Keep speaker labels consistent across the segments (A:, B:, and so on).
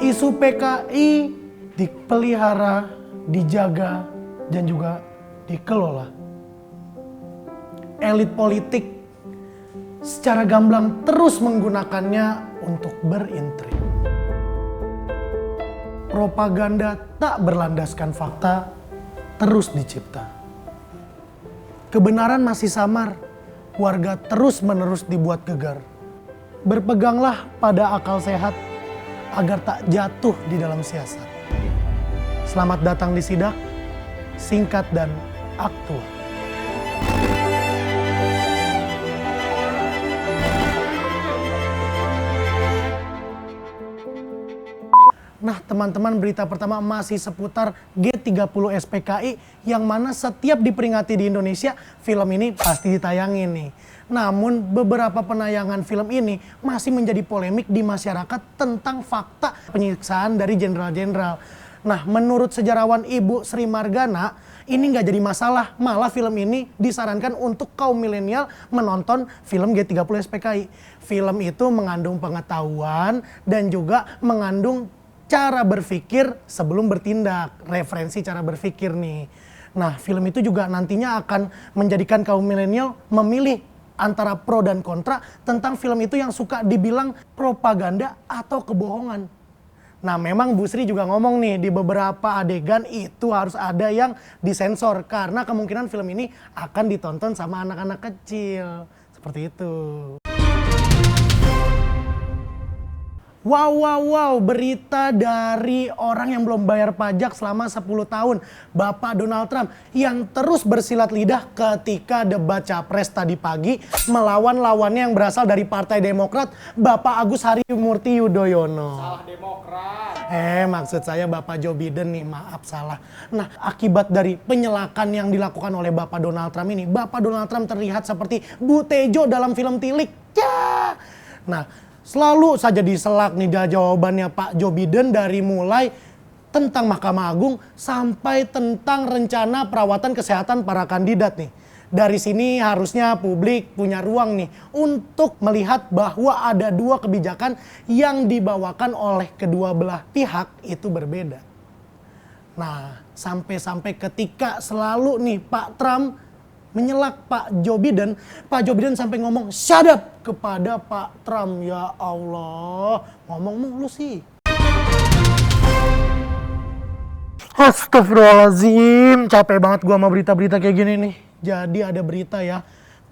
A: Isu PKI dipelihara, dijaga, dan juga dikelola. Elit politik secara gamblang terus menggunakannya untuk berintrik. Propaganda tak berlandaskan fakta terus dicipta. Kebenaran masih samar, warga terus-menerus dibuat gegar. Berpeganglah pada akal sehat agar tak jatuh di dalam siasat. Selamat datang di Sidak, singkat dan aktual. Nah teman-teman, berita pertama masih seputar G30 SPKI yang mana setiap diperingati di Indonesia film ini pasti ditayangin nih. Namun beberapa penayangan film ini masih menjadi polemik di masyarakat tentang fakta penyiksaan dari jenderal-jenderal. Nah menurut sejarawan Ibu Sri Margana ini nggak jadi masalah, malah film ini disarankan untuk kaum milenial menonton film G30 SPKI. Film itu mengandung pengetahuan dan juga mengandung cara berpikir sebelum bertindak, referensi cara berpikir nih. Nah, film itu juga nantinya akan menjadikan kaum milenial memilih antara pro dan kontra tentang film itu yang suka dibilang propaganda atau kebohongan. Nah, memang Bu Sri juga ngomong nih di beberapa adegan itu harus ada yang disensor karena kemungkinan film ini akan ditonton sama anak-anak kecil. Seperti itu. Wow, berita dari orang yang belum bayar pajak selama 10 tahun. Bapak Donald Trump yang terus bersilat lidah ketika debat capres tadi pagi melawan lawannya yang berasal dari Partai Demokrat, Bapak Agus Harimurti Yudhoyono.
B: Salah Demokrat.
A: Maksud saya Bapak Joe Biden nih, maaf salah. Nah, akibat dari penyelakan yang dilakukan oleh Bapak Donald Trump ini, Bapak Donald Trump terlihat seperti Bu Tejo dalam film Tilik. Ya. Nah, selalu saja diselak nih jawabannya Pak Joe Biden dari mulai tentang Mahkamah Agung sampai tentang rencana perawatan kesehatan para kandidat nih. Dari sini harusnya publik punya ruang nih untuk melihat bahwa ada dua kebijakan yang dibawakan oleh kedua belah pihak itu berbeda. Nah, sampai-sampai ketika selalu nih Pak Trump menyelak Pak Joe Biden sampai ngomong shut up kepada Pak Trump. Ya Allah, ngomong mulu sih. Astagfirullahaladzim, capek banget gua sama berita-berita kayak gini nih. Jadi ada berita ya,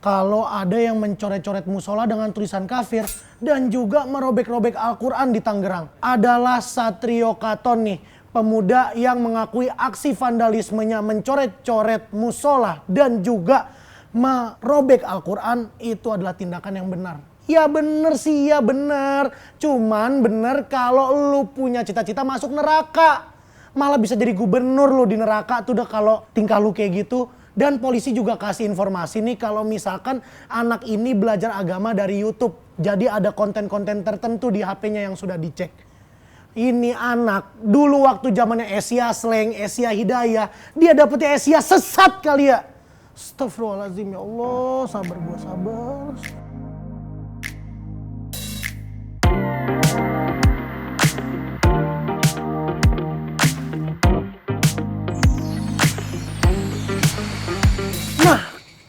A: kalau ada yang mencoret-coret musola dengan tulisan kafir dan juga merobek-robek Al-Quran di Tangerang. Adalah Satrio Katon nih, pemuda yang mengakui aksi vandalismenya mencoret-coret musola dan juga merobek Al-Quran itu adalah tindakan yang benar. Ya bener sih, ya bener. Cuman bener kalau lu punya cita-cita masuk neraka. Malah bisa jadi gubernur lu di neraka tuh udah kalau tingkah lu kayak gitu. Dan polisi juga kasih informasi nih kalau misalkan anak ini belajar agama dari YouTube. Jadi ada konten-konten tertentu di HP-nya yang sudah dicek. Ini anak dulu waktu zamannya Asia Slang, Asia Hidayah, dia dapetnya Asia sesat kali ya. Astagfirullahaladzim, ya Allah, sabar gua, sabar. Nah,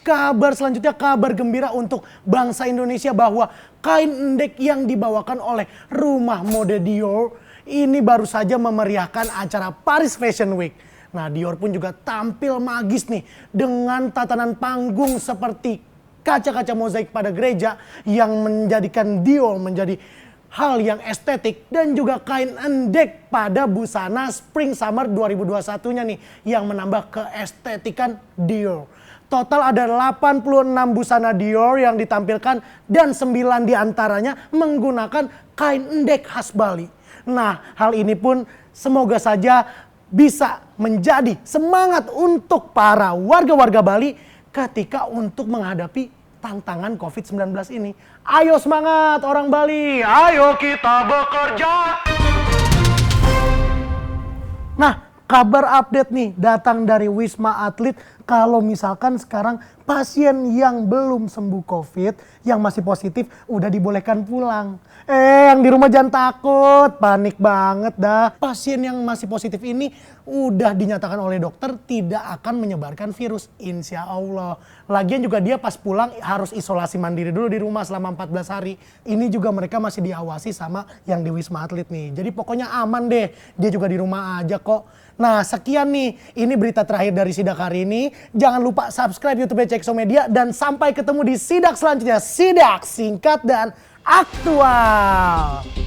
A: kabar selanjutnya, kabar gembira untuk bangsa Indonesia bahwa kain endek yang dibawakan oleh rumah mode Dior ini baru saja memeriahkan acara Paris Fashion Week. Nah, Dior pun juga tampil magis nih dengan tatanan panggung seperti kaca-kaca mozaik pada gereja yang menjadikan Dior menjadi hal yang estetik dan juga kain endek pada busana Spring Summer 2021-nya nih yang menambah keestetikan Dior. Total ada 86 busana Dior yang ditampilkan dan 9 diantaranya menggunakan kain endek khas Bali. Nah, hal ini pun semoga saja bisa menjadi semangat untuk para warga-warga Bali ketika untuk menghadapi tantangan COVID-19 ini. Ayo semangat orang Bali, ayo kita bekerja. Nah, kabar update nih datang dari Wisma Atlet. Kalau misalkan sekarang pasien yang belum sembuh COVID, yang masih positif udah dibolehkan pulang. yang di rumah jangan takut, panik banget dah. Pasien yang masih positif ini udah dinyatakan oleh dokter tidak akan menyebarkan virus, insya Allah. Lagian juga dia pas pulang harus isolasi mandiri dulu di rumah selama 14 hari. Ini juga mereka masih diawasi sama yang di Wisma Atlet nih. Jadi pokoknya aman deh, dia juga di rumah aja kok. Nah sekian nih, ini berita terakhir dari Sidak hari ini. Jangan lupa subscribe YouTube Cekso Media dan sampai ketemu di Sidak selanjutnya. Sidak singkat dan aktual.